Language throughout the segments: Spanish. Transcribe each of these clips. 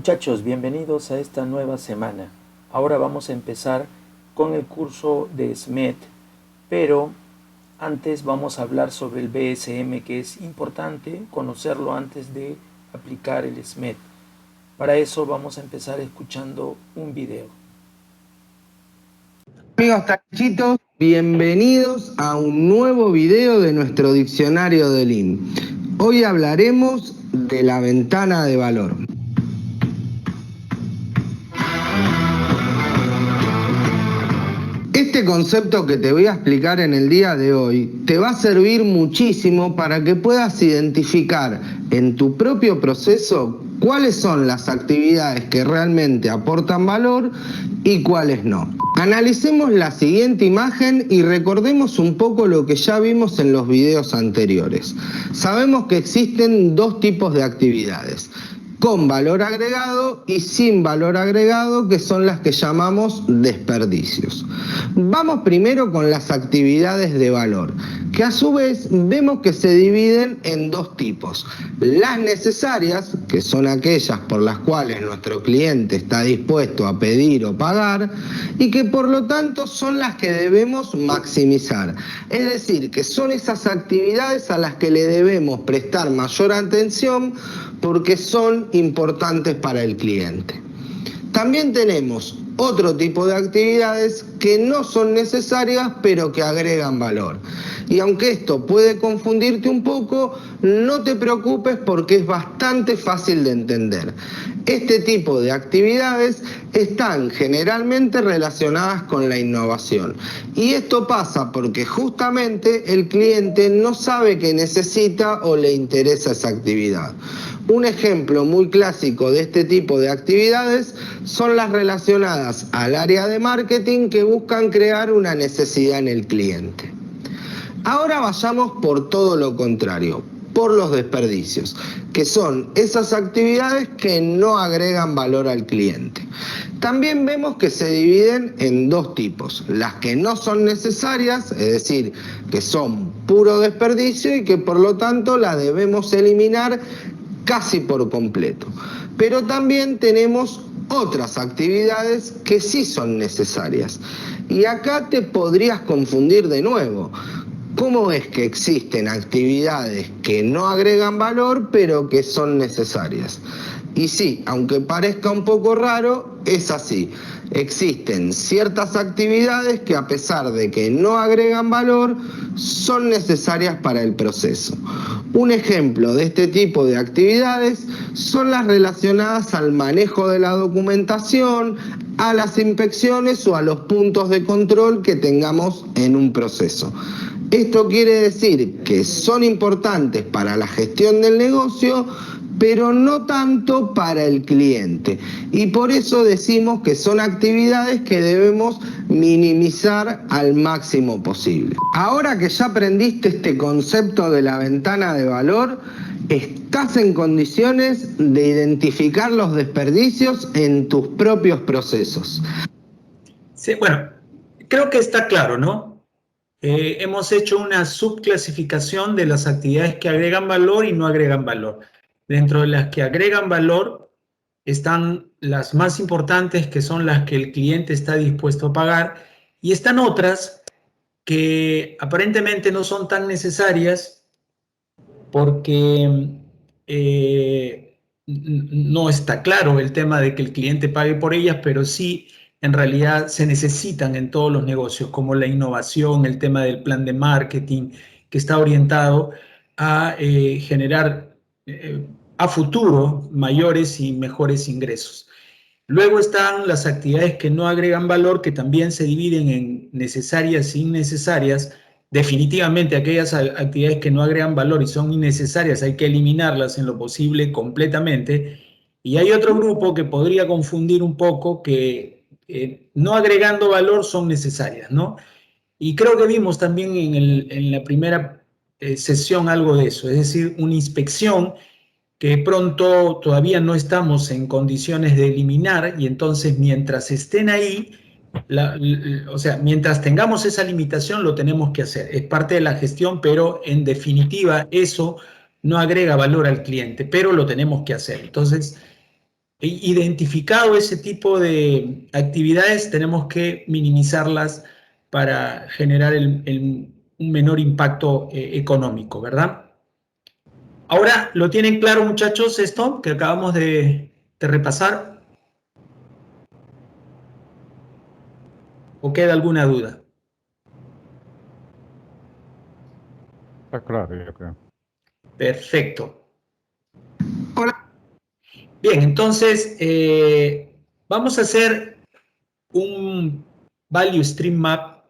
Muchachos, bienvenidos a esta nueva semana. Ahora vamos a empezar con el curso de SMED, pero antes vamos a hablar sobre el BSM, que es importante conocerlo antes de aplicar el SMED. Para eso vamos a empezar escuchando un video. Amigos tachitos, bienvenidos a un nuevo video de nuestro diccionario de Lean. Hoy hablaremos de la ventana de valor. Este concepto que te voy a explicar en el día de hoy te va a servir muchísimo para que puedas identificar en tu propio proceso cuáles son las actividades que realmente aportan valor y cuáles no. Analicemos la siguiente imagen y recordemos un poco lo que ya vimos en los videos anteriores. Sabemos que existen dos tipos de actividades: con valor agregado y sin valor agregado, que son las que llamamos desperdicios. Vamos primero con las actividades de valor, que a su vez vemos que se dividen en dos tipos: las necesarias, que son aquellas por las cuales nuestro cliente está dispuesto a pedir o pagar, y que por lo tanto son las que debemos maximizar. Es decir, que son esas actividades a las que le debemos prestar mayor atención porque son importantes para el cliente. También tenemos otro tipo de actividades que no son necesarias pero que agregan valor. Y aunque esto puede confundirte un poco, no te preocupes porque es bastante fácil de entender. Este tipo de actividades están generalmente relacionadas con la innovación. Y esto pasa porque justamente el cliente no sabe que necesita o le interesa esa actividad. Un ejemplo muy clásico de este tipo de actividades son las relacionadas al área de marketing que buscan crear una necesidad en el cliente. Ahora vayamos por todo lo contrario, por los desperdicios, que son esas actividades que no agregan valor al cliente. También vemos que se dividen en dos tipos: las que no son necesarias, es decir, que son puro desperdicio y que por lo tanto las debemos eliminar casi por completo. Pero también tenemos otras actividades que sí son necesarias. Y acá te podrías confundir de nuevo. ¿Cómo es que existen actividades que no agregan valor pero que son necesarias? Y sí, aunque parezca un poco raro, es así. Existen ciertas actividades que, a pesar de que no agregan valor, son necesarias para el proceso. Un ejemplo de este tipo de actividades son las relacionadas al manejo de la documentación, a las inspecciones o a los puntos de control que tengamos en un proceso. Esto quiere decir que son importantes para la gestión del negocio, pero no tanto para el cliente. Y por eso decimos que son actividades que debemos minimizar al máximo posible. Ahora que ya aprendiste este concepto de la ventana de valor, estás en condiciones de identificar los desperdicios en tus propios procesos. Sí, bueno, creo que está claro, ¿no? Hemos hecho una subclasificación de las actividades que agregan valor y no agregan valor. Dentro de las que agregan valor están las más importantes, que son las que el cliente está dispuesto a pagar, y están otras que aparentemente no son tan necesarias porque no está claro el tema de que el cliente pague por ellas, pero sí en realidad se necesitan en todos los negocios, como la innovación, el tema del plan de marketing, que está orientado a generar a futuro mayores y mejores ingresos. Luego están las actividades que no agregan valor, que también se dividen en necesarias e innecesarias. Definitivamente aquellas actividades que no agregan valor y son innecesarias hay que eliminarlas en lo posible completamente. Y hay otro grupo que podría confundir un poco, que no agregando valor son necesarias, ¿no? Y creo que vimos también en la primera sesión algo de eso, es decir, una inspección que pronto todavía no estamos en condiciones de eliminar, y entonces mientras estén ahí, o sea, mientras tengamos esa limitación lo tenemos que hacer, es parte de la gestión, pero en definitiva eso no agrega valor al cliente, pero lo tenemos que hacer. Entonces, identificado ese tipo de actividades, tenemos que minimizarlas para generar un menor impacto económico, ¿verdad? Ahora, ¿lo tienen claro, muchachos, esto que acabamos de repasar? ¿O queda alguna duda? Está claro, yo creo. Perfecto. Hola. Bien, entonces vamos a hacer un Value Stream Map,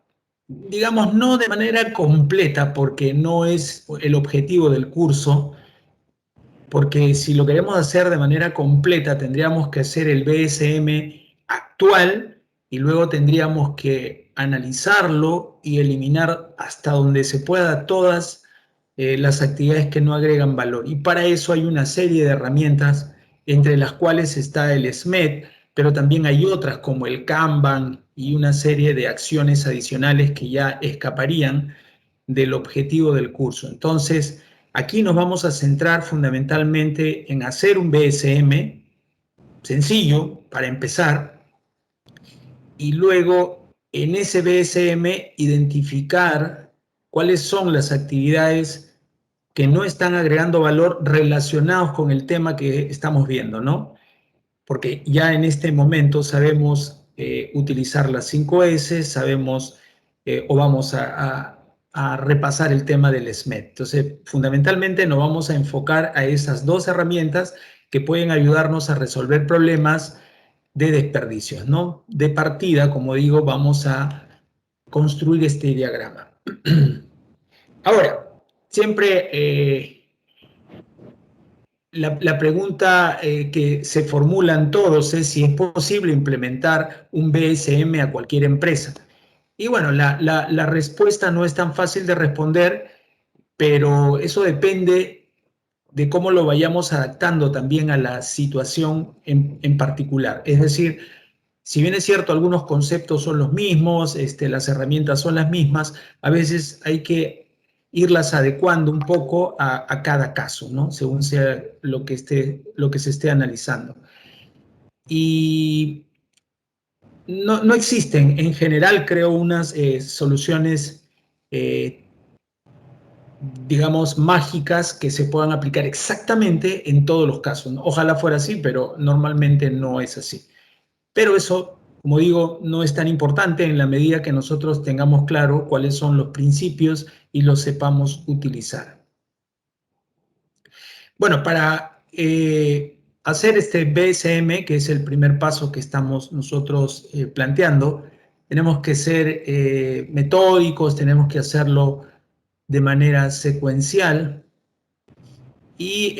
digamos, no de manera completa, porque no es el objetivo del curso, porque si lo queremos hacer de manera completa, tendríamos que hacer el BSM actual y luego tendríamos que analizarlo y eliminar hasta donde se pueda todas las actividades que no agregan valor. Y para eso hay una serie de herramientas, entre las cuales está el SMED, pero también hay otras como el Kanban y una serie de acciones adicionales que ya escaparían del objetivo del curso. Entonces, aquí nos vamos a centrar fundamentalmente en hacer un BSM sencillo para empezar y luego en ese BSM identificar cuáles son las actividades que no están agregando valor relacionados con el tema que estamos viendo, ¿no? Porque ya en este momento sabemos utilizar las 5S, sabemos o vamos a repasar el tema del SMED. Entonces, fundamentalmente nos vamos a enfocar a esas dos herramientas que pueden ayudarnos a resolver problemas de desperdicios, ¿no? De partida, como digo, vamos a construir este diagrama. Ahora, siempre la pregunta que se formulan todos es si es posible implementar un BSM a cualquier empresa. Y bueno, la respuesta no es tan fácil de responder, pero eso depende de cómo lo vayamos adaptando también a la situación en particular. Es decir, si bien es cierto, algunos conceptos son los mismos, las herramientas son las mismas, a veces hay que irlas adecuando un poco a cada caso, ¿no? Según sea lo que se esté analizando. Y no existen, en general, creo, unas soluciones, digamos, mágicas que se puedan aplicar exactamente en todos los casos, ¿no? Ojalá fuera así, pero normalmente no es así. Pero eso, como digo, no es tan importante en la medida que nosotros tengamos claro cuáles son los principios y los sepamos utilizar. Bueno, para hacer este BSM, que es el primer paso que estamos nosotros planteando, tenemos que ser metódicos, tenemos que hacerlo de manera secuencial y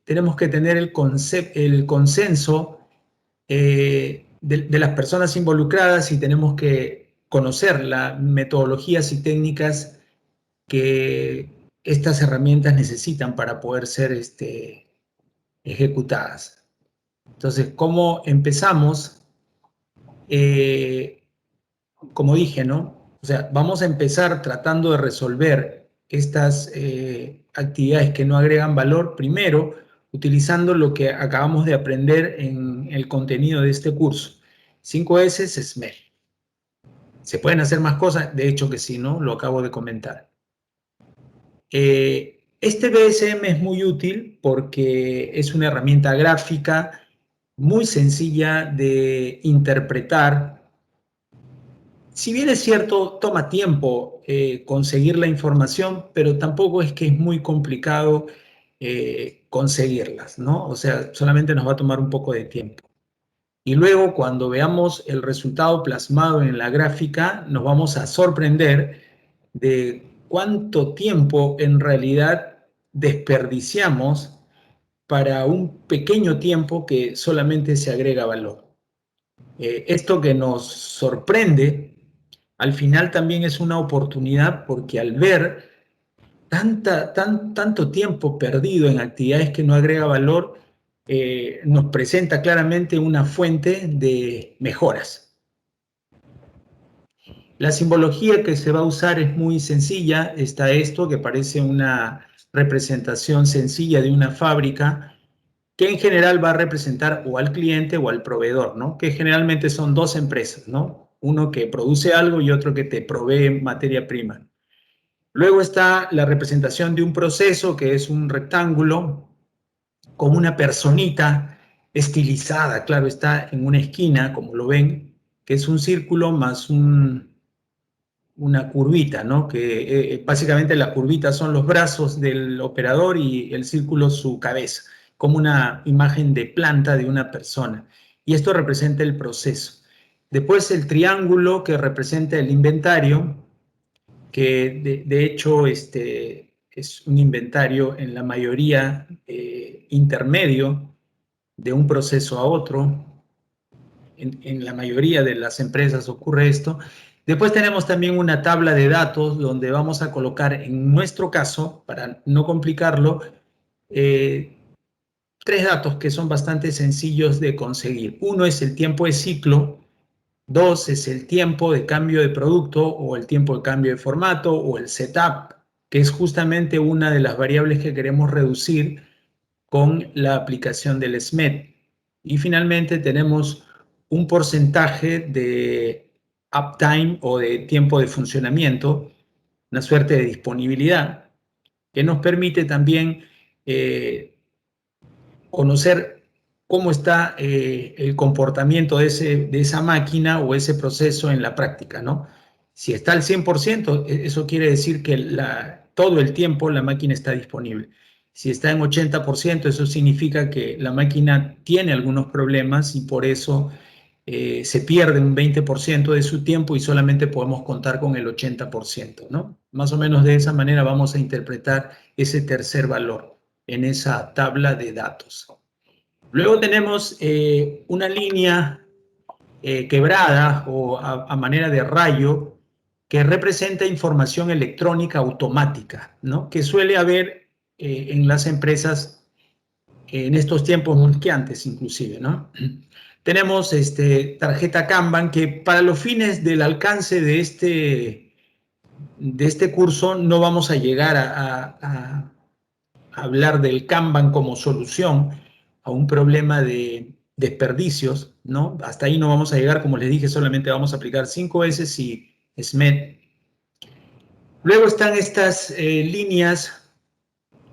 tenemos que tener el consenso de las personas involucradas y tenemos que conocer las metodologías y técnicas que estas herramientas necesitan para poder ser ejecutadas. Entonces, ¿cómo empezamos? Como dije, ¿no? O sea, vamos a empezar tratando de resolver estas actividades que no agregan valor primero, utilizando lo que acabamos de aprender en el contenido de este curso. 5S es SMED. ¿Se pueden hacer más cosas? De hecho que sí, ¿no? Lo acabo de comentar. Este BSM es muy útil porque es una herramienta gráfica muy sencilla de interpretar. Si bien es cierto, toma tiempo conseguir la información, pero tampoco es que es muy complicado conseguirlas, ¿no? O sea, solamente nos va a tomar un poco de tiempo. Y luego, cuando veamos el resultado plasmado en la gráfica, nos vamos a sorprender de cuánto tiempo en realidad desperdiciamos para un pequeño tiempo que solamente se agrega valor. Esto que nos sorprende, al final también es una oportunidad porque al ver tanto tiempo perdido en actividades que no agrega valor, nos presenta claramente una fuente de mejoras. La simbología que se va a usar es muy sencilla. Está esto que parece una representación sencilla de una fábrica que en general va a representar o al cliente o al proveedor, ¿no? Que generalmente son dos empresas, ¿no? Uno que produce algo y otro que te provee materia prima. Luego está la representación de un proceso, que es un rectángulo con una personita estilizada, claro, está en una esquina, como lo ven, que es un círculo más una curvita, ¿no? Que básicamente la curvita son los brazos del operador y el círculo su cabeza, como una imagen de planta de una persona. Y esto representa el proceso. Después el triángulo, que representa el inventario, que de hecho es un inventario en la mayoría intermedio de un proceso a otro. En la mayoría de las empresas ocurre esto. Después tenemos también una tabla de datos donde vamos a colocar, en nuestro caso, para no complicarlo, tres datos que son bastante sencillos de conseguir. Uno es el tiempo de ciclo, dos es el tiempo de cambio de producto o el tiempo de cambio de formato o el setup, que es justamente una de las variables que queremos reducir con la aplicación del SMED. Y finalmente tenemos un porcentaje de uptime o de tiempo de funcionamiento, una suerte de disponibilidad, que nos permite también conocer cómo está el comportamiento de esa máquina o ese proceso en la práctica, ¿no? Si está al 100%, eso quiere decir que todo el tiempo la máquina está disponible. Si está en 80%, eso significa que la máquina tiene algunos problemas y por eso se pierde un 20% de su tiempo y solamente podemos contar con el 80%, ¿no? Más o menos de esa manera vamos a interpretar ese tercer valor en esa tabla de datos. Luego tenemos una línea quebrada o a manera de rayo que representa información electrónica automática, ¿no? Que suele haber en las empresas en estos tiempos más que antes inclusive, ¿no? Tenemos tarjeta Kanban, que para los fines del alcance de este curso no vamos a llegar a hablar del Kanban como solución a un problema de desperdicios, ¿no? Hasta ahí no vamos a llegar, como les dije, solamente vamos a aplicar 5 veces y SMED. Luego están estas líneas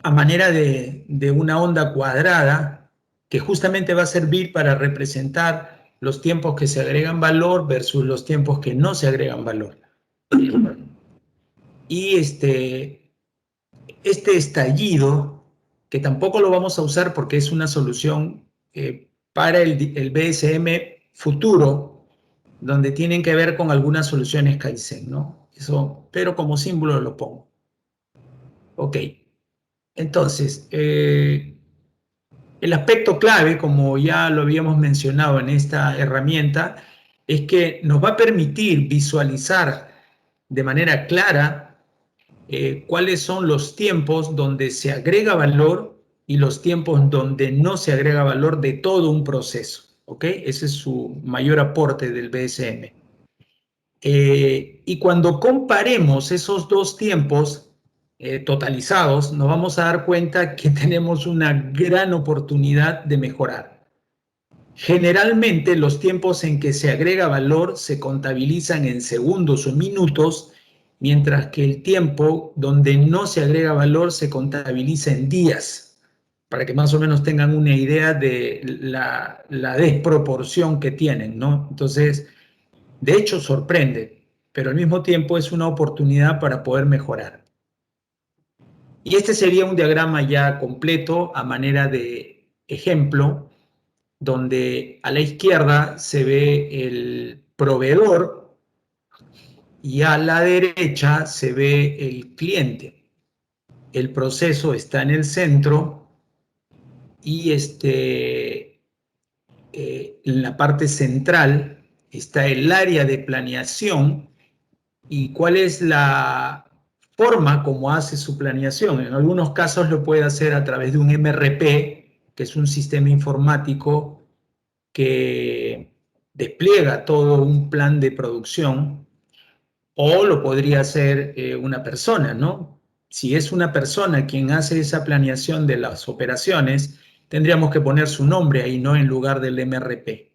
a manera de una onda cuadrada que justamente va a servir para representar los tiempos que se agregan valor versus los tiempos que no se agregan valor. Y este estallido, que tampoco lo vamos a usar porque es una solución para el BSM futuro, donde tienen que ver con algunas soluciones Kaizen, ¿no? Eso, pero como símbolo lo pongo. Ok, entonces, el aspecto clave, como ya lo habíamos mencionado en esta herramienta, es que nos va a permitir visualizar de manera clara cuáles son los tiempos donde se agrega valor y los tiempos donde no se agrega valor de todo un proceso. ¿Ok? Ese es su mayor aporte del BSM. Y cuando comparemos esos dos tiempos totalizados, nos vamos a dar cuenta que tenemos una gran oportunidad de mejorar. Generalmente los tiempos en que se agrega valor se contabilizan en segundos o minutos, mientras que el tiempo donde no se agrega valor se contabiliza en días, para que más o menos tengan una idea de la desproporción que tienen, ¿no? Entonces, de hecho sorprende, pero al mismo tiempo es una oportunidad para poder mejorar. Y este sería un diagrama ya completo a manera de ejemplo, donde a la izquierda se ve el proveedor y a la derecha se ve el cliente. El proceso está en el centro y en la parte central está el área de planeación y cuál es la forma como hace su planeación. En algunos casos lo puede hacer a través de un MRP, que es un sistema informático que despliega todo un plan de producción, o lo podría hacer una persona, ¿no? Si es una persona quien hace esa planeación de las operaciones, tendríamos que poner su nombre ahí, ¿no? En lugar del MRP.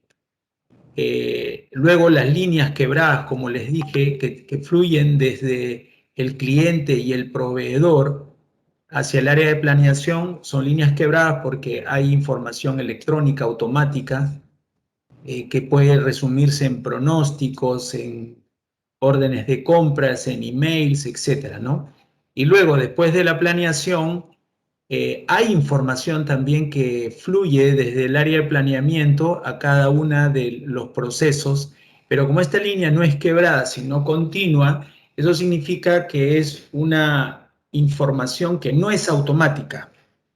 Luego las líneas quebradas, como les dije, que fluyen desde el cliente y el proveedor hacia el área de planeación, son líneas quebradas porque hay información electrónica automática que puede resumirse en pronósticos, en órdenes de compras, en emails, etcétera, ¿no? Y luego, después de la planeación, hay información también que fluye desde el área de planeamiento a cada uno de los procesos, pero como esta línea no es quebrada, sino continua, eso significa que es una información que no es automática.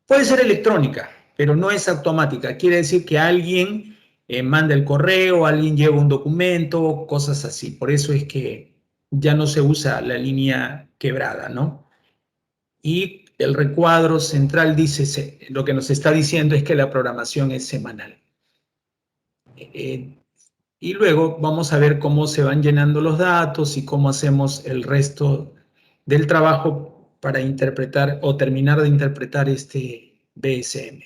Puede ser electrónica, pero no es automática. Quiere decir que alguien manda el correo, alguien lleva un documento, cosas así. Por eso es que ya no se usa la línea quebrada, ¿no? Y el recuadro central dice, lo que nos está diciendo es que la programación es semanal. Y luego vamos a ver cómo se van llenando los datos y cómo hacemos el resto del trabajo para interpretar o terminar de interpretar este BSM.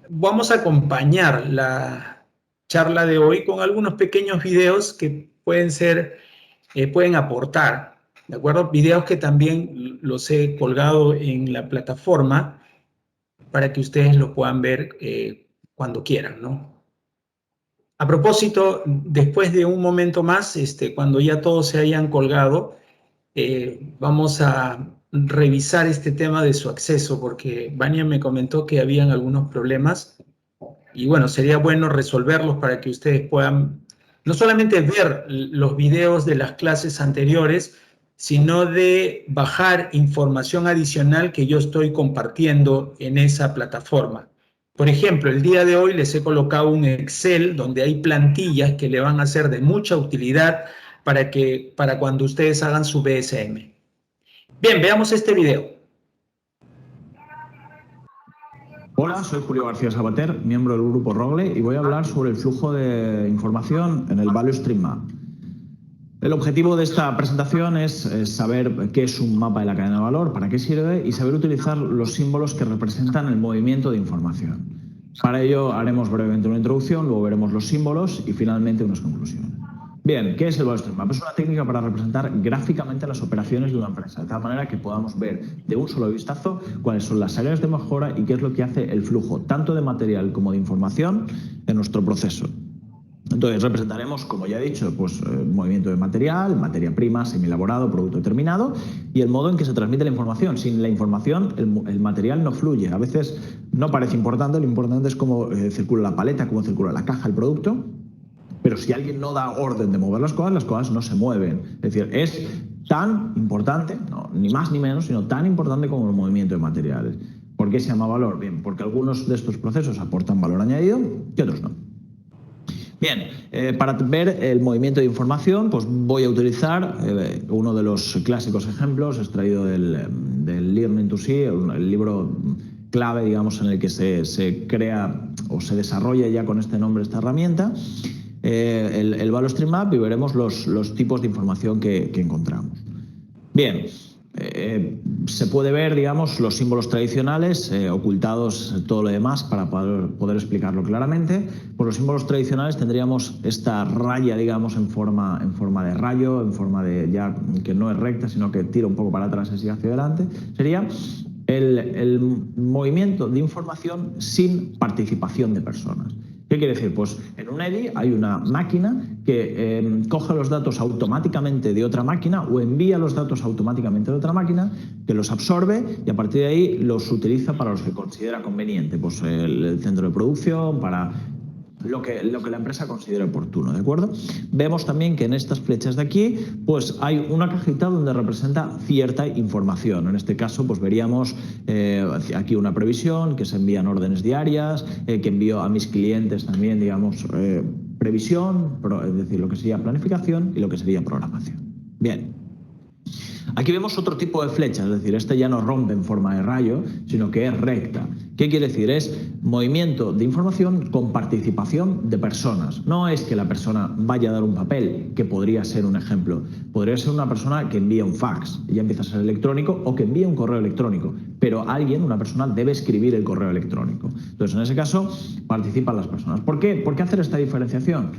Vamos a acompañar la charla de hoy con algunos pequeños videos que pueden aportar, ¿de acuerdo? Videos que también los he colgado en la plataforma para que ustedes lo puedan ver cuando quieran, ¿no? A propósito, después de un momento más, cuando ya todos se hayan colgado, vamos a revisar este tema de su acceso, porque Vania me comentó que habían algunos problemas y bueno, sería bueno resolverlos para que ustedes puedan no solamente ver los videos de las clases anteriores, sino de bajar información adicional que yo estoy compartiendo en esa plataforma. Por ejemplo, el día de hoy les he colocado un Excel donde hay plantillas que le van a ser de mucha utilidad para cuando ustedes hagan su BSM. Bien, veamos este video. Hola, soy Julio García Sabater, miembro del grupo Rogle, y voy a hablar sobre el flujo de información en el Value Stream Map. El objetivo de esta presentación es saber qué es un mapa de la cadena de valor, para qué sirve y saber utilizar los símbolos que representan el movimiento de información. Para ello haremos brevemente una introducción, luego veremos los símbolos y finalmente unas conclusiones. Bien, ¿qué es el Value Stream Map? Es una técnica para representar gráficamente las operaciones de una empresa, de tal manera que podamos ver de un solo vistazo cuáles son las áreas de mejora y qué es lo que hace el flujo, tanto de material como de información, en nuestro proceso. Entonces representaremos, como ya he dicho, pues movimiento de material, materia prima, semielaborado, producto terminado y el modo en que se transmite la información. Sin la información el material no fluye. A veces no parece importante, lo importante es cómo circula la paleta, cómo circula la caja, el producto. Pero si alguien no da orden de mover las cosas no se mueven. Es decir, es tan importante, no, ni más ni menos, sino tan importante como el movimiento de materiales. ¿Por qué se llama valor? Bien, porque algunos de estos procesos aportan valor añadido y otros no. Bien, para ver el movimiento de información, pues voy a utilizar uno de los clásicos ejemplos extraído del Learning to See, el libro clave, digamos, en el que se crea o se desarrolla ya con este nombre esta herramienta. El Value Stream Map y veremos los tipos de información que encontramos. Bien, se puede ver, digamos, los símbolos tradicionales ocultados todo lo demás para poder explicarlo claramente. Por los símbolos tradicionales tendríamos esta raya, digamos, en forma de rayo, en forma de ya que no es recta, sino que tira un poco para atrás y sigue hacia adelante. Sería el movimiento de información sin participación de personas. ¿Qué quiere decir? Pues en un EDI hay una máquina que coge los datos automáticamente de otra máquina o envía los datos automáticamente de otra máquina, que los absorbe y a partir de ahí los utiliza para los que considera conveniente, pues el centro de producción, para lo que la empresa considere oportuno, ¿de acuerdo? Vemos también que en estas flechas de aquí pues hay una cajita donde representa cierta información. En este caso pues veríamos aquí una previsión, que se envían órdenes diarias, que envío a mis clientes también, digamos, previsión, es decir, lo que sería planificación y lo que sería programación. Bien. Aquí vemos otro tipo de flecha, es decir, este ya no rompe en forma de rayo, sino que es recta. ¿Qué quiere decir? Es movimiento de información con participación de personas. No es que la persona vaya a dar un papel, que podría ser un ejemplo. Podría ser una persona que envía un fax, ya empieza a ser electrónico, o que envía un correo electrónico. Pero alguien, una persona, debe escribir el correo electrónico. Entonces, en ese caso, participan las personas. ¿Por qué? ¿Por qué hacer esta diferenciación?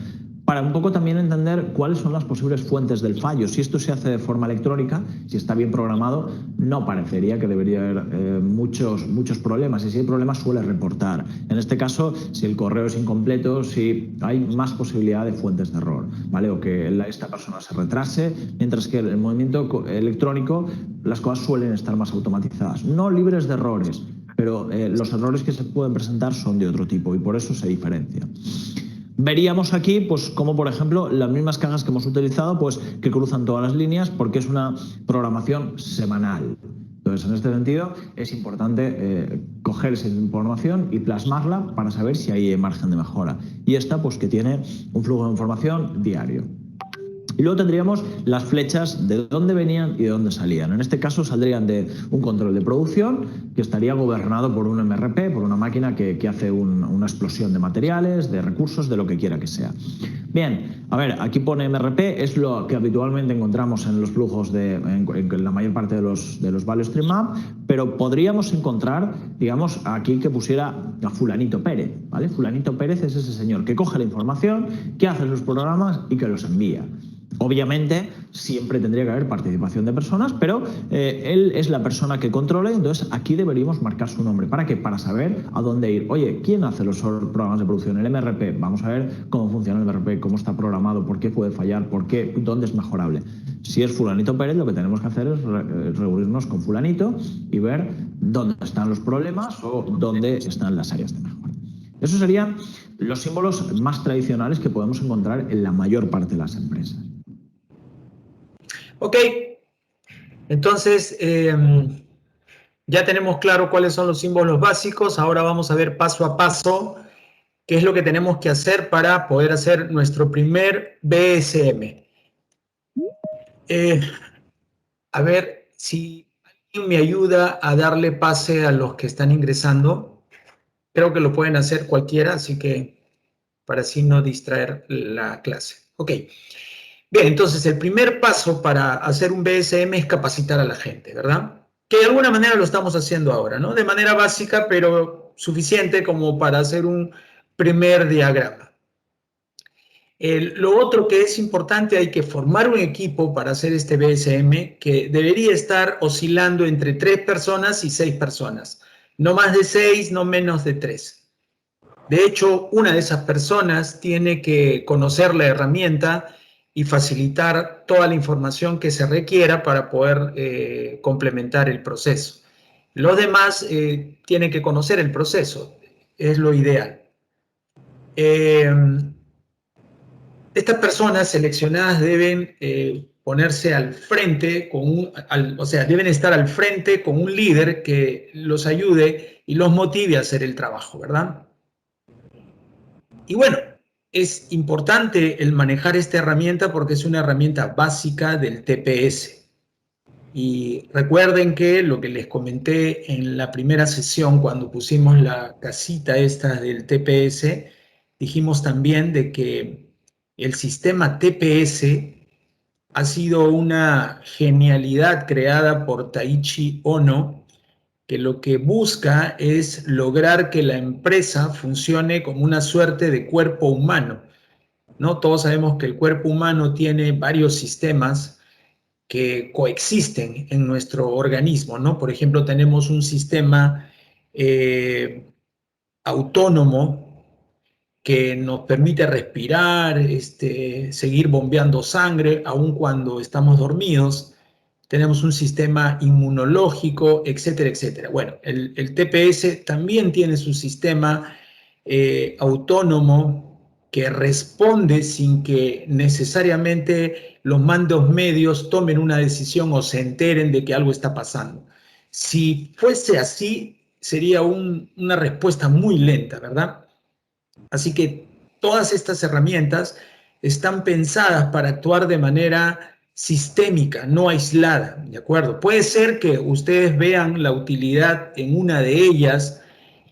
Para un poco también entender cuáles son las posibles fuentes del fallo. Si esto se hace de forma electrónica, si está bien programado, no parecería que debería haber muchos problemas. Y si hay problemas, suele reportar. En este caso, si el correo es incompleto, si hay más posibilidad de fuentes de error, ¿vale? O que esta persona se retrase, mientras que el movimiento electrónico, las cosas suelen estar más automatizadas. No libres de errores, pero los errores que se pueden presentar son de otro tipo y por eso se diferencia. Veríamos aquí, pues, como por ejemplo, las mismas cajas que hemos utilizado, pues, que cruzan todas las líneas porque es una programación semanal. Entonces, en este sentido, es importante coger esa información y plasmarla para saber si hay margen de mejora. Y esta, pues, que tiene un flujo de información diario. Y luego tendríamos las flechas de dónde venían y de dónde salían. En este caso saldrían de un control de producción que estaría gobernado por un MRP, por una máquina que hace una explosión de materiales, de recursos, de lo que quiera que sea. Bien, a ver, aquí pone MRP, es lo que habitualmente encontramos en los flujos en la mayor parte de los Value Stream Map, pero podríamos encontrar, digamos, aquí que pusiera a Fulanito Pérez, ¿vale? Fulanito Pérez es ese señor que coge la información, que hace sus programas y que los envía. Obviamente, siempre tendría que haber participación de personas, pero él es la persona que controla, entonces aquí deberíamos marcar su nombre. ¿Para qué? Para saber a dónde ir. Oye, ¿quién hace los programas de producción? El MRP. Vamos a ver cómo funciona el MRP, cómo está programado, por qué puede fallar, dónde es mejorable. Si es Fulanito Pérez, lo que tenemos que hacer es reunirnos con Fulanito y ver dónde están los problemas o dónde están las áreas de mejora. Esos serían los símbolos más tradicionales que podemos encontrar en la mayor parte de las empresas. Ok, entonces ya tenemos claro cuáles son los símbolos básicos. Ahora vamos a ver paso a paso qué es lo que tenemos que hacer para poder hacer nuestro primer BSM. A ver si alguien me ayuda a darle pase a los que están ingresando. Creo que lo pueden hacer cualquiera, así que para así no distraer la clase. Ok. Bien, entonces el primer paso para hacer un BSM es capacitar a la gente, ¿verdad? Que de alguna manera lo estamos haciendo ahora, ¿no? De manera básica, pero suficiente como para hacer un primer diagrama. Lo otro que es importante, hay que formar un equipo para hacer este BSM que debería estar oscilando entre 3 personas y 6 personas. No más de 6, no menos de 3. De hecho, una de esas personas tiene que conocer la herramienta y facilitar toda la información que se requiera para poder complementar el proceso. Los demás tienen que conocer el proceso, es lo ideal. Estas personas seleccionadas deben ponerse al frente, o sea, deben estar al frente con un líder que los ayude y los motive a hacer el trabajo, ¿verdad? Y bueno, es importante el manejar esta herramienta porque es una herramienta básica del TPS. Y recuerden que lo que les comenté en la primera sesión cuando pusimos la casita esta del TPS, dijimos también de que el sistema TPS ha sido una genialidad creada por Taiichi Ohno, que lo que busca es lograr que la empresa funcione como una suerte de cuerpo humano, ¿no? Todos sabemos que el cuerpo humano tiene varios sistemas que coexisten en nuestro organismo, ¿no? Por ejemplo, tenemos un sistema autónomo que nos permite respirar, seguir bombeando sangre aun cuando estamos dormidos. Tenemos un sistema inmunológico, etcétera, etcétera. Bueno, el TPS también tiene su sistema autónomo que responde sin que necesariamente los mandos medios tomen una decisión o se enteren de que algo está pasando. Si fuese así, sería una respuesta muy lenta, ¿verdad? Así que todas estas herramientas están pensadas para actuar de manera sistémica, no aislada, ¿de acuerdo? Puede ser que ustedes vean la utilidad en una de ellas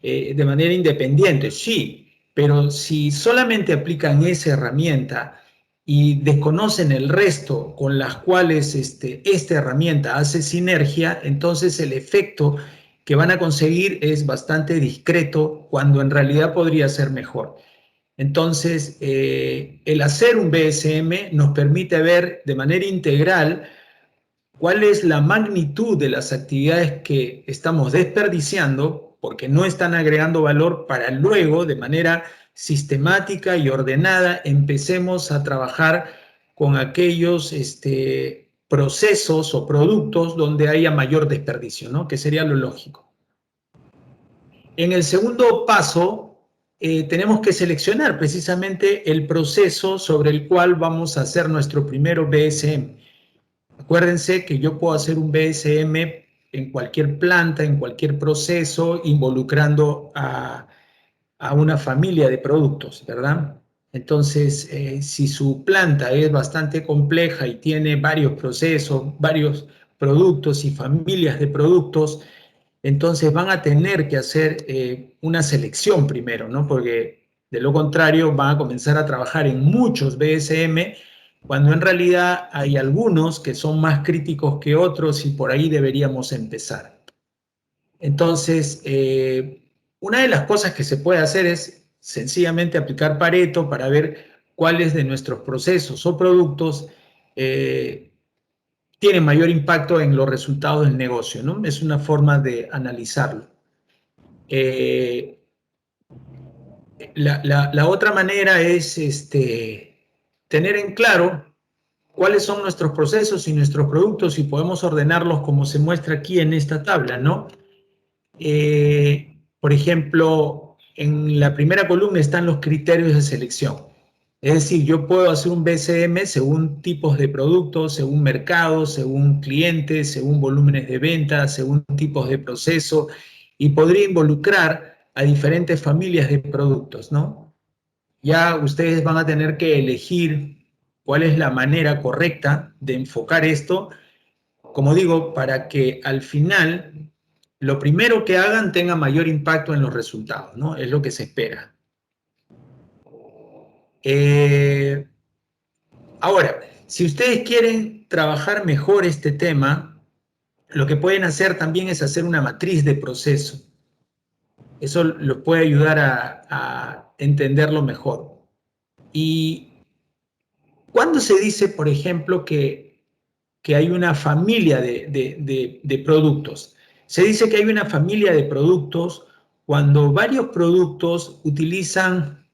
de manera independiente, sí, pero si solamente aplican esa herramienta y desconocen el resto con las cuales esta herramienta hace sinergia, entonces el efecto que van a conseguir es bastante discreto cuando en realidad podría ser mejor. Entonces, el hacer un BSM nos permite ver de manera integral cuál es la magnitud de las actividades que estamos desperdiciando porque no están agregando valor para luego, de manera sistemática y ordenada, empecemos a trabajar con aquellos procesos o productos donde haya mayor desperdicio, ¿no? Que sería lo lógico. En el segundo paso, tenemos que seleccionar precisamente el proceso sobre el cual vamos a hacer nuestro primero BSM. Acuérdense que yo puedo hacer un BSM en cualquier planta, en cualquier proceso, involucrando a una familia de productos, ¿verdad? Entonces, si su planta es bastante compleja y tiene varios procesos, varios productos y familias de productos, entonces van a tener que hacer una selección primero, ¿no? Porque de lo contrario van a comenzar a trabajar en muchos BSM cuando en realidad hay algunos que son más críticos que otros y por ahí deberíamos empezar. Entonces, una de las cosas que se puede hacer es sencillamente aplicar Pareto para ver cuáles de nuestros procesos o productos tienen mayor impacto en los resultados del negocio, ¿no? Es una forma de analizarlo. La otra manera es tener en claro cuáles son nuestros procesos y nuestros productos y podemos ordenarlos como se muestra aquí en esta tabla, ¿no? Por ejemplo, en la primera columna están los criterios de selección. Es decir, yo puedo hacer un BCM según tipos de productos, según mercados, según clientes, según volúmenes de venta, según tipos de proceso, y podría involucrar a diferentes familias de productos, ¿no? Ya ustedes van a tener que elegir cuál es la manera correcta de enfocar esto, como digo, para que al final lo primero que hagan tenga mayor impacto en los resultados, ¿no? Es lo que se espera. Ahora, si ustedes quieren trabajar mejor este tema, lo que pueden hacer también es hacer una matriz de proceso. Eso los puede ayudar a entenderlo mejor. Y cuando se dice, por ejemplo, que hay una familia de productos, se dice que hay una familia de productos cuando varios productos utilizan,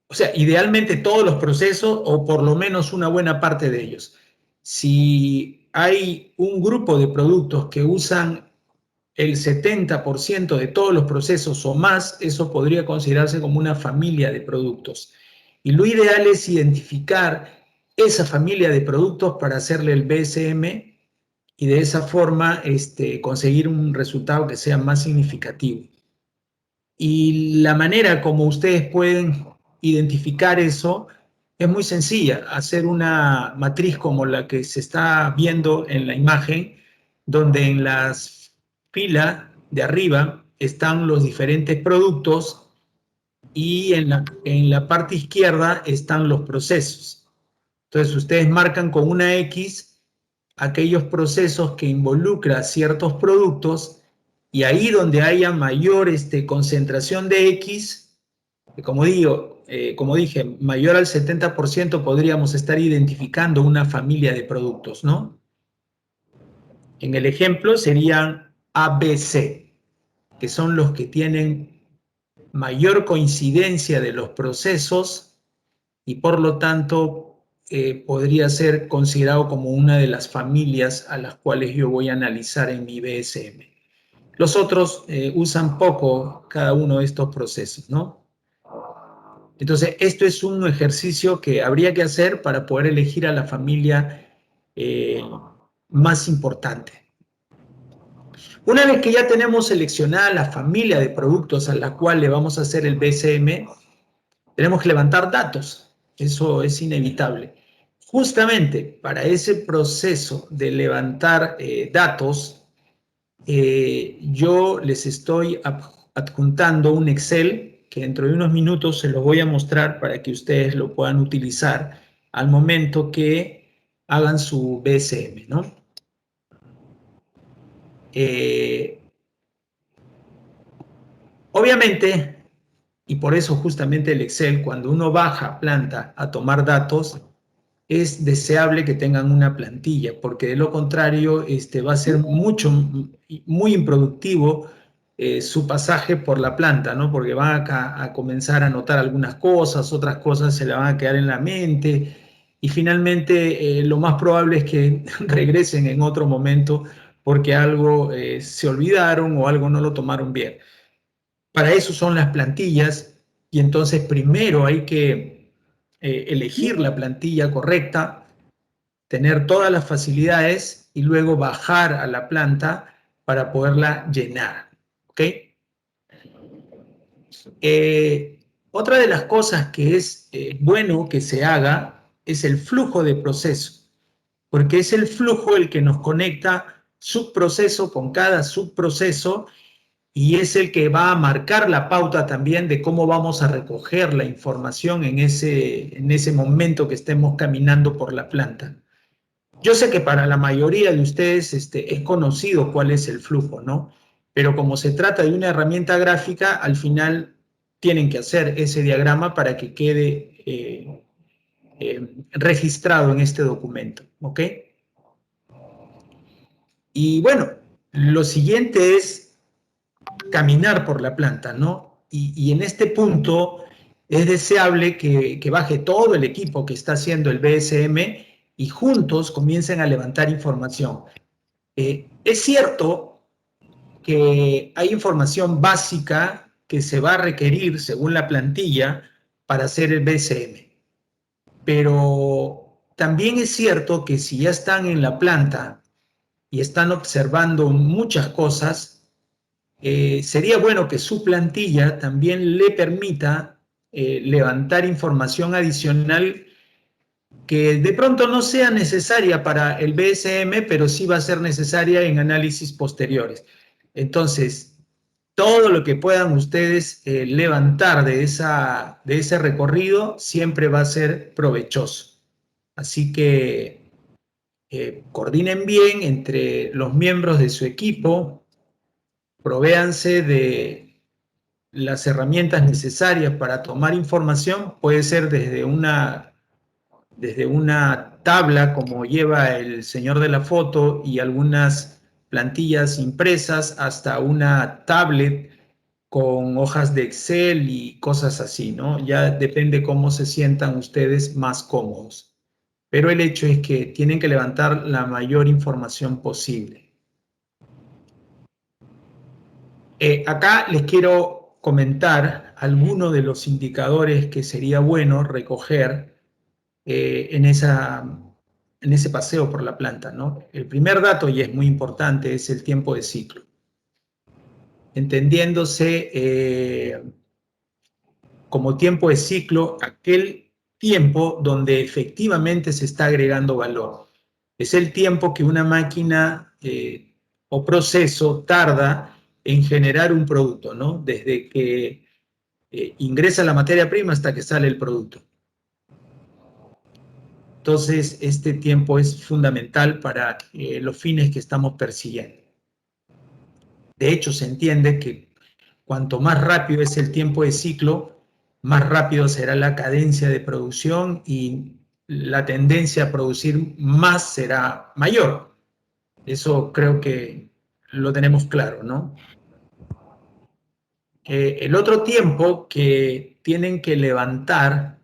o sea, idealmente todos los procesos o por lo menos una buena parte de ellos. Si hay un grupo de productos que usan el 70% de todos los procesos o más, eso podría considerarse como una familia de productos. Y lo ideal es identificar esa familia de productos para hacerle el BSM y de esa forma conseguir un resultado que sea más significativo. Y la manera como ustedes pueden identificar eso es muy sencilla, hacer una matriz como la que se está viendo en la imagen, donde en las filas de arriba están los diferentes productos y en la parte izquierda están los procesos. Entonces ustedes marcan con una X aquellos procesos que involucran ciertos productos y ahí donde haya mayor concentración de X, como dije, mayor al 70% podríamos estar identificando una familia de productos, ¿no? En el ejemplo serían ABC, que son los que tienen mayor coincidencia de los procesos y por lo tanto podría ser considerado como una de las familias a las cuales yo voy a analizar en mi BSM. Los otros usan poco cada uno de estos procesos, ¿no? Entonces, esto es un ejercicio que habría que hacer para poder elegir a la familia más importante. Una vez que ya tenemos seleccionada la familia de productos a la cual le vamos a hacer el BSM, tenemos que levantar datos. Eso es inevitable. justamente para ese proceso de levantar datos, yo les estoy adjuntando un Excel que dentro de unos minutos se los voy a mostrar para que ustedes lo puedan utilizar al momento que hagan su BSM, ¿no? Obviamente, y por eso justamente el Excel, cuando uno baja planta a tomar datos, es deseable que tengan una plantilla, porque de lo contrario va a ser muy improductivo su pasaje por la planta, ¿no? Porque van a comenzar a notar algunas cosas, otras cosas se le van a quedar en la mente, y finalmente lo más probable es que regresen en otro momento porque algo se olvidaron o algo no lo tomaron bien. Para eso son las plantillas, y entonces primero hay que elegir la plantilla correcta, tener todas las facilidades y luego bajar a la planta para poderla llenar. ¿Ok? Otra de las cosas que es bueno que se haga es el flujo de proceso, porque es el flujo el que nos conecta subproceso con cada subproceso, y es el que va a marcar la pauta también de cómo vamos a recoger la información en ese momento que estemos caminando por la planta. Yo sé que para la mayoría de ustedes es conocido cuál es el flujo, ¿no? Pero como se trata de una herramienta gráfica, al final tienen que hacer ese diagrama para que quede registrado en este documento, ¿ok? Y bueno, lo siguiente es caminar por la planta, ¿no? Y en este punto es deseable que baje todo el equipo que está haciendo el BSM y juntos comiencen a levantar información. Es cierto que hay información básica que se va a requerir según la plantilla para hacer el BSM, pero también es cierto que si ya están en la planta y están observando muchas cosas, sería bueno que su plantilla también le permita levantar información adicional que de pronto no sea necesaria para el BSM, pero sí va a ser necesaria en análisis posteriores. Entonces, todo lo que puedan ustedes levantar de ese recorrido siempre va a ser provechoso. Así que coordinen bien entre los miembros de su equipo, provéanse de las herramientas necesarias para tomar información. Puede ser desde una tabla como lleva el señor de la foto y algunas plantillas impresas, hasta una tablet con hojas de Excel y cosas así, ¿no? Ya depende cómo se sientan ustedes más cómodos. Pero el hecho es que tienen que levantar la mayor información posible. Acá les quiero comentar algunos de los indicadores que sería bueno recoger en ese paseo por la planta, ¿no? El primer dato, y es muy importante, es el tiempo de ciclo. Entendiéndose como tiempo de ciclo aquel tiempo donde efectivamente se está agregando valor. Es el tiempo que una máquina o proceso tarda en generar un producto, ¿no? Desde que ingresa la materia prima hasta que sale el producto. Entonces, este tiempo es fundamental para los fines que estamos persiguiendo. De hecho, se entiende que cuanto más rápido es el tiempo de ciclo, más rápido será la cadencia de producción y la tendencia a producir más será mayor. Eso creo que lo tenemos claro, ¿no? El otro tiempo que tienen que levantar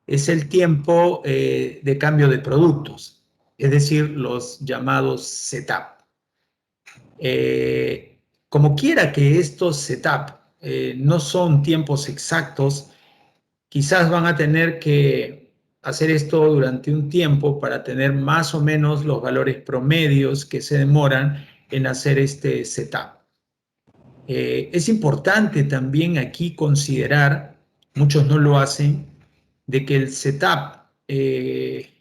es el tiempo de cambio de productos, es decir, los llamados setup. Como quiera que estos setup no son tiempos exactos, quizás van a tener que hacer esto durante un tiempo para tener más o menos los valores promedios que se demoran en hacer este setup. Es importante también aquí considerar, muchos no lo hacen, de que el setup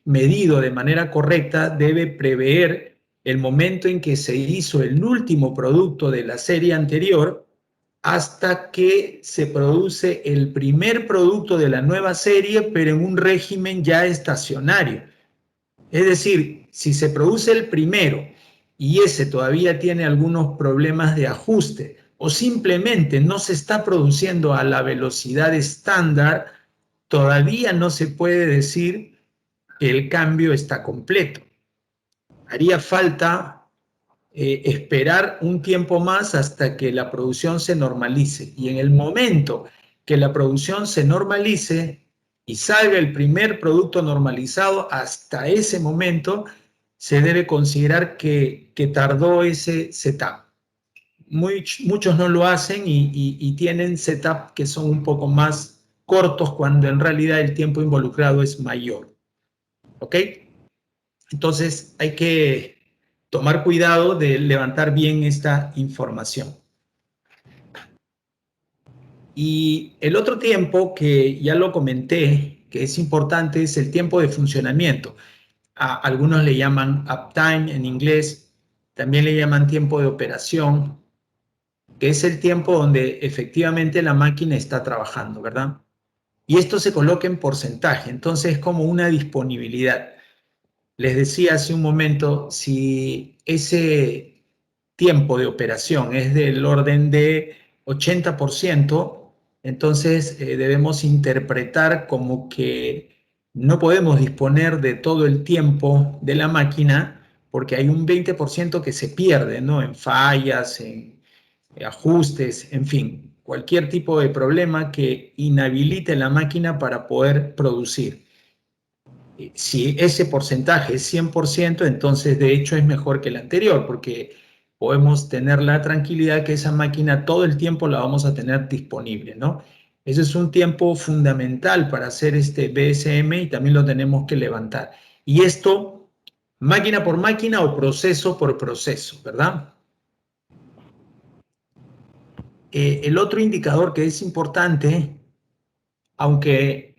medido de manera correcta debe prever el momento en que se hizo el último producto de la serie anterior hasta que se produce el primer producto de la nueva serie, pero en un régimen ya estacionario. Es decir, si se produce el primero y ese todavía tiene algunos problemas de ajuste o simplemente no se está produciendo a la velocidad estándar, todavía no se puede decir que el cambio está completo. Haría falta esperar un tiempo más hasta que la producción se normalice. Y en el momento que la producción se normalice y salga el primer producto normalizado, hasta ese momento se debe considerar que tardó ese setup. Muchos no lo hacen y tienen setup que son un poco más cortos cuando en realidad el tiempo involucrado es mayor. ¿Ok? Entonces hay que tomar cuidado de levantar bien esta información. Y el otro tiempo que ya lo comenté, que es importante, es el tiempo de funcionamiento. Algunos le llaman uptime en inglés, también le llaman tiempo de operación, que es el tiempo donde efectivamente la máquina está trabajando, ¿verdad? Y esto se coloca en porcentaje, entonces es como una disponibilidad. Les decía hace un momento, si ese tiempo de operación es del orden de 80%, entonces debemos interpretar como que no podemos disponer de todo el tiempo de la máquina porque hay un 20% que se pierde, ¿no? En fallas, en ajustes, en fin, cualquier tipo de problema que inhabilite la máquina para poder producir. Si ese porcentaje es 100%, entonces de hecho es mejor que el anterior, porque podemos tener la tranquilidad que esa máquina todo el tiempo la vamos a tener disponible, ¿no? Ese es un tiempo fundamental para hacer este BSM y también lo tenemos que levantar. Y esto, máquina por máquina o proceso por proceso, ¿verdad? El otro indicador que es importante, aunque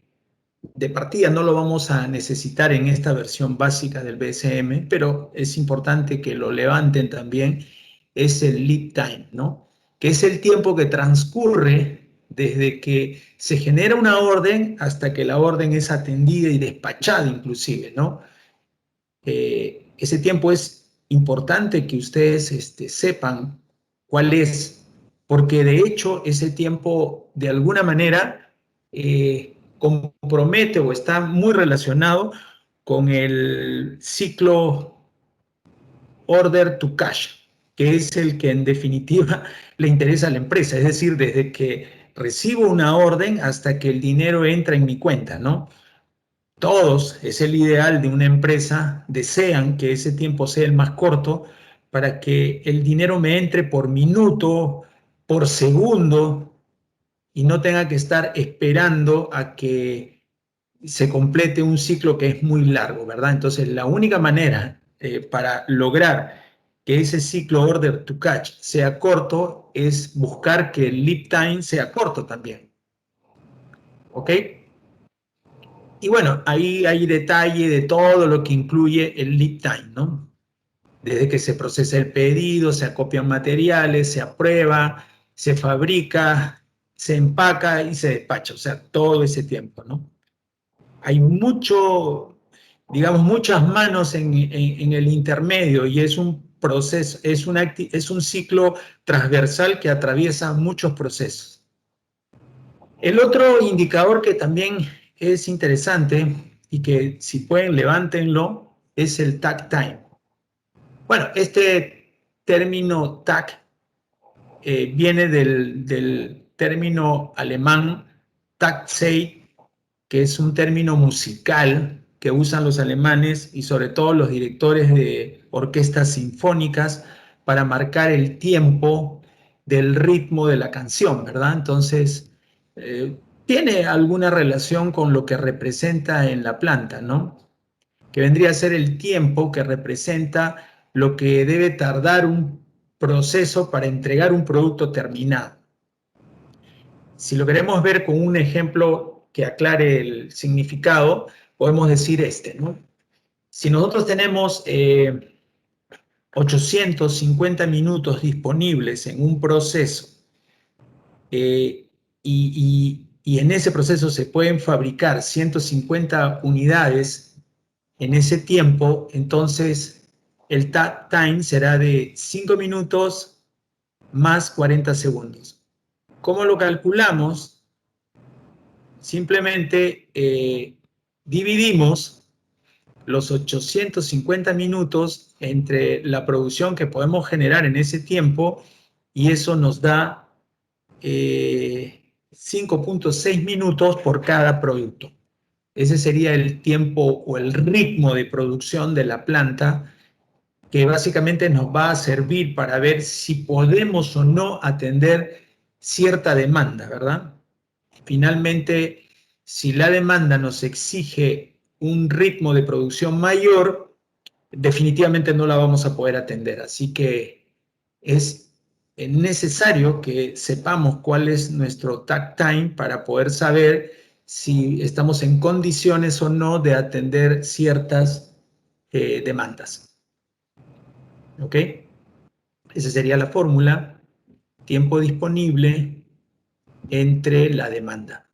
de partida no lo vamos a necesitar en esta versión básica del BSM, pero es importante que lo levanten también, es el lead time, ¿no? Que es el tiempo que transcurre desde que se genera una orden hasta que la orden es atendida y despachada inclusive, ¿no? Ese tiempo es importante que ustedes sepan cuál es, porque de hecho ese tiempo de alguna manera compromete o está muy relacionado con el ciclo order to cash, que es el que en definitiva le interesa a la empresa, es decir, desde que recibo una orden hasta que el dinero entra en mi cuenta, ¿no? Todos, es el ideal de una empresa, desean que ese tiempo sea el más corto para que el dinero me entre por minuto, por segundo, y no tenga que estar esperando a que se complete un ciclo que es muy largo, ¿verdad? Entonces, la única manera para lograr que ese ciclo order to cash sea corto es buscar que el lead time sea corto también. ¿Ok? Y bueno, ahí hay detalle de todo lo que incluye el lead time, ¿no? Desde que se procesa el pedido, se acopian materiales, se aprueba, se fabrica, se empaca y se despacha, o sea, todo ese tiempo, ¿no? Hay mucho, digamos, muchas manos en el intermedio y es un proceso, es un ciclo transversal que atraviesa muchos procesos. El otro indicador que también es interesante y que si pueden levántenlo es el takt time. Bueno, este término takt viene del término alemán Taktzeit, que es un término musical que usan los alemanes y sobre todo los directores de orquestas sinfónicas para marcar el tiempo del ritmo de la canción, ¿verdad? Entonces, tiene alguna relación con lo que representa en la planta, ¿no? Que vendría a ser el tiempo que representa lo que debe tardar un proceso para entregar un producto terminado. Si lo queremos ver con un ejemplo que aclare el significado, podemos decir ¿no? Si nosotros tenemos 850 minutos disponibles en un proceso y en ese proceso se pueden fabricar 150 unidades en ese tiempo, entonces el takt time será de 5 minutos más 40 segundos. ¿Cómo lo calculamos? Simplemente dividimos los 850 minutos entre la producción que podemos generar en ese tiempo y eso nos da 5.6 minutos por cada producto. Ese sería el tiempo o el ritmo de producción de la planta que básicamente nos va a servir para ver si podemos o no atender cierta demanda, ¿verdad? Finalmente, si la demanda nos exige un ritmo de producción mayor, definitivamente no la vamos a poder atender. Así que es necesario que sepamos cuál es nuestro takt time para poder saber si estamos en condiciones o no de atender ciertas demandas. ¿Ok? Esa sería la fórmula. Tiempo disponible entre la demanda.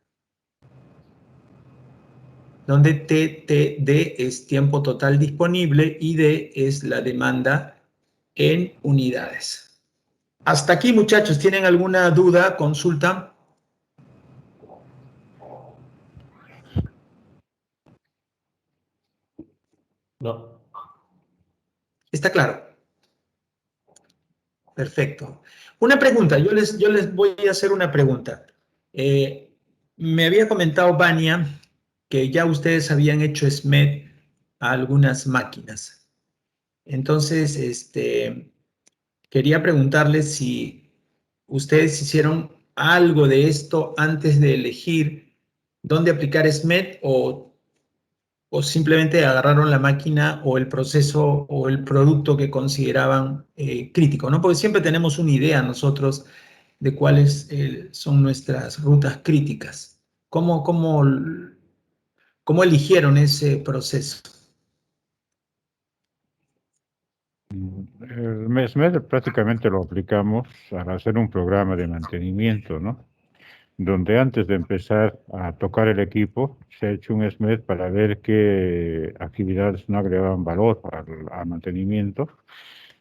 Donde TTD es tiempo total disponible y D es la demanda en unidades. Hasta aquí, muchachos, ¿tienen alguna duda, consulta? No. ¿Está claro? Perfecto. Una pregunta, yo les voy a hacer una pregunta. Me había comentado Vania que ya ustedes habían hecho SMED a algunas máquinas. Entonces, quería preguntarles si ustedes hicieron algo de esto antes de elegir dónde aplicar SMED o simplemente agarraron la máquina o el proceso o el producto que consideraban crítico, ¿no? Porque siempre tenemos una idea nosotros de cuáles son nuestras rutas críticas. ¿Cómo eligieron ese proceso? El MESMED prácticamente lo aplicamos al hacer un programa de mantenimiento, ¿no? Donde antes de empezar a tocar el equipo, se ha hecho un SMED para ver qué actividades no agregaban valor al mantenimiento,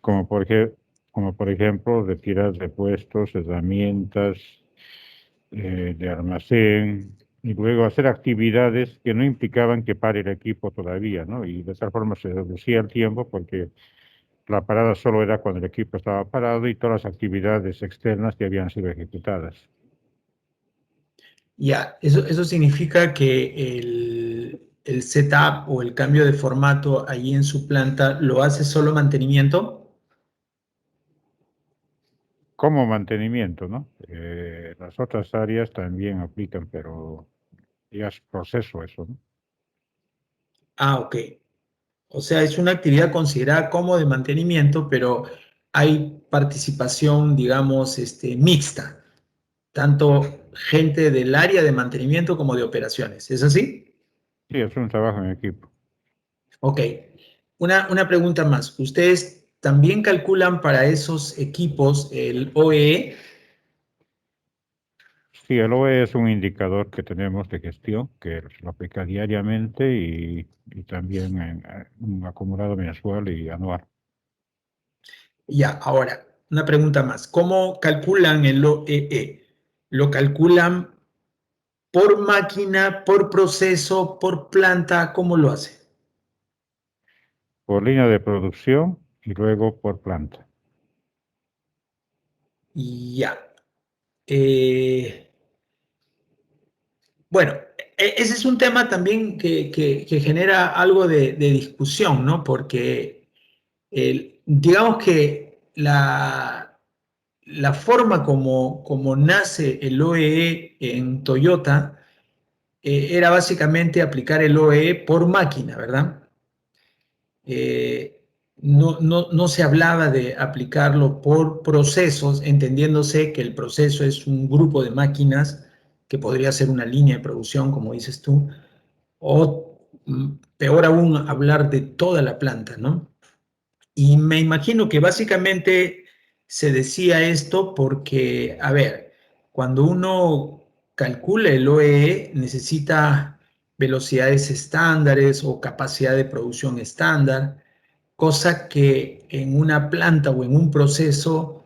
como por ejemplo retirar repuestos, herramientas de almacén, y luego hacer actividades que no implicaban que pare el equipo todavía, ¿no? Y de esa forma se reducía el tiempo porque la parada solo era cuando el equipo estaba parado y todas las actividades externas que habían sido ejecutadas. Ya, eso significa que el setup o el cambio de formato allí en su planta lo hace solo mantenimiento. Como mantenimiento, ¿no? Las otras áreas también aplican, pero ya es proceso eso, ¿no? Ah, ok. O sea, es una actividad considerada como de mantenimiento, pero hay participación, digamos, mixta, tanto gente del área de mantenimiento como de operaciones. ¿Es así? Sí, es un trabajo en equipo. Ok. Una pregunta más. ¿Ustedes también calculan para esos equipos el OEE? Sí, el OE es un indicador que tenemos de gestión que lo aplica diariamente y también en un acumulado mensual y anual. Ya, ahora, una pregunta más. ¿Cómo calculan el OEE? ¿Lo calculan por máquina, por proceso, por planta? ¿Cómo lo hacen? Por línea de producción y luego por planta. Ya. Bueno, ese es un tema también que genera algo de discusión, ¿no? Porque digamos que la forma como nace el OEE en Toyota era básicamente aplicar el OEE por máquina, ¿verdad? No se hablaba de aplicarlo por procesos, entendiéndose que el proceso es un grupo de máquinas que podría ser una línea de producción, como dices tú, o peor aún hablar de toda la planta, ¿no? Y me imagino que básicamente se decía esto porque, a ver, cuando uno calcula el OEE necesita velocidades estándares o capacidad de producción estándar, cosa que en una planta o en un proceso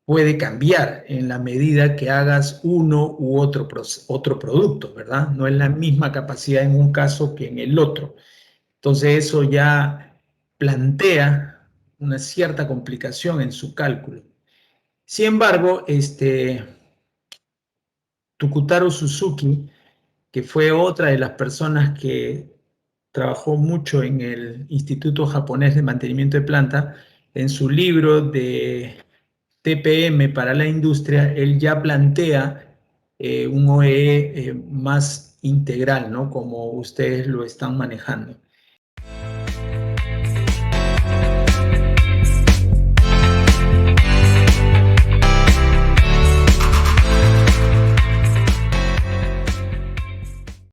puede cambiar en la medida que hagas uno u otro producto, ¿verdad? No es la misma capacidad en un caso que en el otro. Entonces eso ya plantea una cierta complicación en su cálculo. Sin embargo, Tukutaro Suzuki, que fue otra de las personas que trabajó mucho en el Instituto Japonés de Mantenimiento de Planta, en su libro de TPM para la industria, él ya plantea un OEE más integral, ¿no? Como ustedes lo están manejando.